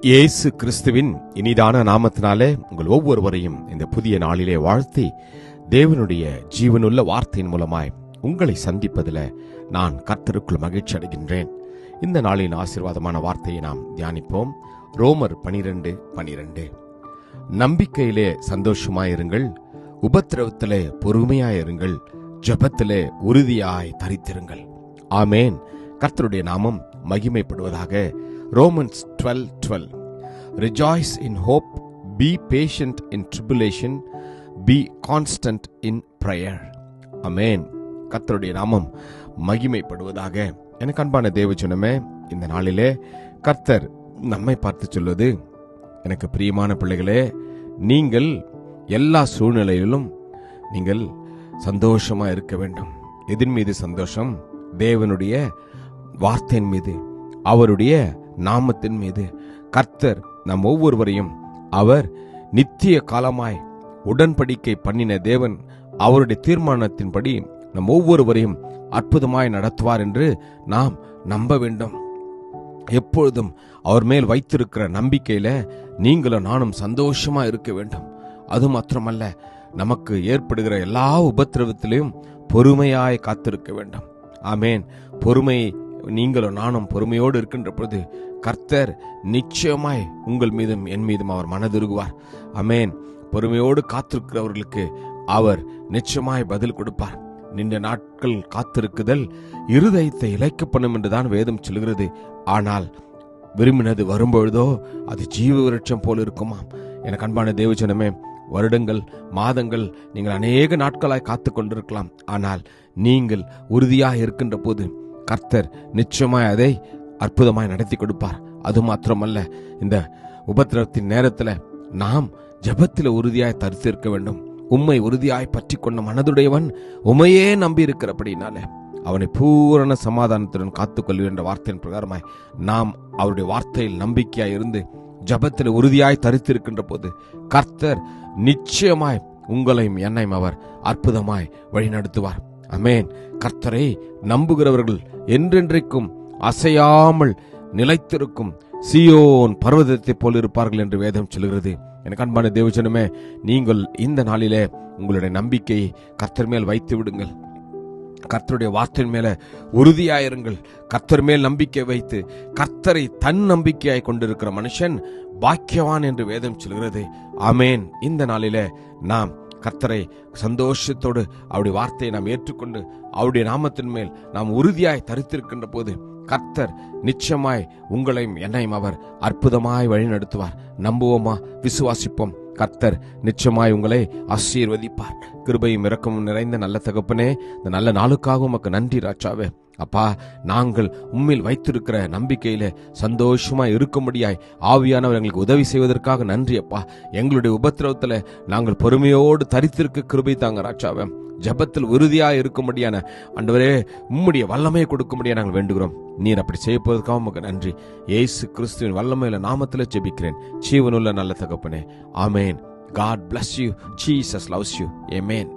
இயேசு கிறிஸ்துவின் இனிதான நாமத்தினாலே உங்கள் ஒவ்வொருவரையும் இந்த புதிய நாளிலே வாழ்த்தி, தேவனுடைய ஜீவனுள்ள வார்த்தையின் மூலமாய் உங்களை சந்திப்பதில் நான் கர்த்தருக்குள் மகிழ்ச்சி அடைகின்றேன். இந்த நாளின் ஆசீர்வாதமான வார்த்தையை நாம் தியானிப்போம். ரோமர் 12:12. நம்பிக்கையிலே சந்தோஷமாயிருங்கள், உபத்திரவத்திலே பொறுமையாயிருங்கள், ஜெபத்திலே உறுதியாய் தரித்திருங்கள். ஆமேன். கர்த்தருடைய நாமம் மகிமைப்படுவதாக. Romans 12:12. Rejoice in hope, be patient in tribulation, be constant in prayer. ஆமென். கர்த்தருடைய நாமம் மகிமைப்படுவதாக. எனக்கு அன்பான தேவஜனமே, இந்த நாளிலே கர்த்தர் நம்மை பார்த்து சொல்வது, எனக்கு பிரியமான பிள்ளைகளே, நீங்கள் எல்லா சூழ்நிலையிலும் நீங்கள் சந்தோஷமா இருக்க வேண்டும். எதின் மீது சந்தோஷம்? தேவனுடைய வார்த்தையின் மீது, அவருடைய நாமத்தின் மீது. கர்த்தர் நம் ஒவ்வொருவரையும் அவர் நித்திய காலமாய் உடன்படிக்கை பண்ணின தேவன். அவருடைய தீர்மானத்தின்படி நம் ஒவ்வொருவரையும் அற்புதமாய் நடத்துவார் என்று நாம் நம்ப வேண்டும். எப்பொழுதும் அவர் மேல் வைத்திருக்கிற நம்பிக்கையில நீங்களும் நானும் சந்தோஷமா இருக்க வேண்டும். அது மாத்திரமல்ல, நமக்கு ஏற்படுகிற எல்லா உபத்திரவத்திலையும் பொறுமையாய் காத்திருக்க வேண்டும். ஆமேன். பொறுமை, நீங்களும் நானும் பொறுமையோடு இருக்கின்ற பொழுது கர்த்தர் நிச்சயமாய் உங்கள் மீதும் என் மீதும் அவர் மனதுருகுவார். ஆமேன். பொறுமையோடு காத்திருக்கிறவர்களுக்கு அவர் நிச்சயமாய் பதில் கொடுப்பார். நீண்ட நாட்கள் காத்திருக்குதல் இருதயத்தை இளைக்கப்படும் என்றுதான் வேதம் சொல்கிறது. ஆனால் விரும்பினது வரும்பொழுதோ அது ஜீவ விருட்சம் போல இருக்குமாம். எனக்கு அன்பான தேவஜனமே, வருடங்கள், மாதங்கள், நீங்கள் அநேக நாட்களாய் காத்து கொண்டிருக்கலாம். ஆனால் நீங்கள் உறுதியாக இருக்கின்ற போது கர்த்தர் நிச்சயமாய் அதை அற்புதமாய் நடத்தி கொடுப்பார். அது மாத்திரமல்ல, இந்த உபத்திரவத்தின் நேரத்தில் நாம் ஜெபத்தில் உறுதியாய் தரித்திருக்க வேண்டும். உம்மை உறுதியாய் பற்றி கொண்ட மனதுடையவன் உமையே நம்பி இருக்கிறபடினால அவனை பூரண சமாதானத்துடன் காத்துக்கொள்ளும் என்ற வார்த்தையின் பிரகாரமாய் நாம் அவருடைய வார்த்தையில் நம்பிக்கையாய் இருந்து ஜெபத்தில் உறுதியாய் தரித்திருக்கின்ற போது கர்த்தர் நிச்சயமாய் உங்களையும் என்னையும் அவர் அற்புதமாய் வழிநடத்துவார். அமேன். கர்த்தரை நம்புகிறவர்கள் என்றென்றைக்கும் அசையாமல் நிலைத்திருக்கும் சீயோன் பர்வதத்தை போல் இருப்பார்கள் என்று வேதம் சொல்கிறது. எனக்கு அன்பான தேவஜனமே, நீங்கள் இந்த நாளிலே உங்களுடைய நம்பிக்கையை கர்த்தர் மேல் வைத்து விடுங்கள். கர்த்தருடைய வார்த்தையின் மேல உறுதியாயிருங்கள். கர்த்தர் மேல் நம்பிக்கை வைத்து கர்த்தரை தன் நம்பிக்கையாய் கொண்டிருக்கிற மனுஷன் பாக்கியவான் என்று வேதம் சொல்கிறது. ஆமேன். இந்த நாளிலே நாம் கர்த்தரை சந்தோஷத்தோடு அவருடைய வார்த்தையை நாம் ஏற்றுக்கொண்டு அவருடைய நாமத்தின் மேல் நாம் உறுதியாய் தரித்திருக்கின்ற போது கர்த்தர் நிச்சயமாய் உங்களையும் என்னையும் அவர் அற்புதமாய் வழி நடத்துவார். நம்புவோமா? விசுவாசிப்போம். கர்த்தர் நிச்சயமாய் உங்களை ஆசீர்வதிப்பார். கிருபையும் இரக்கமும் நிறைந்த நல்ல தகப்பனே, இந்த நல்ல நாளுக்காக உமக்கு நன்றி ராஜாவே. அப்பா, நாங்கள் உம்மில் வைத்திருக்கிற நம்பிக்கையில சந்தோஷமா இருக்கும்படியாய் ஆவியானவர் எங்களுக்கு உதவி செய்வதற்காக நன்றி அப்பா. எங்களுடைய உபத்திரவத்துல நாங்கள் பொறுமையோடு தரித்திருக்க கிருபை தாங்க ராஜாவே. ஜெபத்தில் உறுதியாக இருக்கும்படியான ஆண்டவரே, உம்முடைய வல்லமையை கொடுக்கும்படியா நாங்கள் வேண்டுகிறோம். நீர் அப்படி செய்யப்போவதற்காக உமக்கு நன்றி. இயேசு கிறிஸ்துவின் வல்லமையில நாமத்தில் ஜெபிக்கிறேன் ஜீவனுள்ள நல்ல தகப்பனே. ஆமேன். God bless you. Jesus loves you. Amen.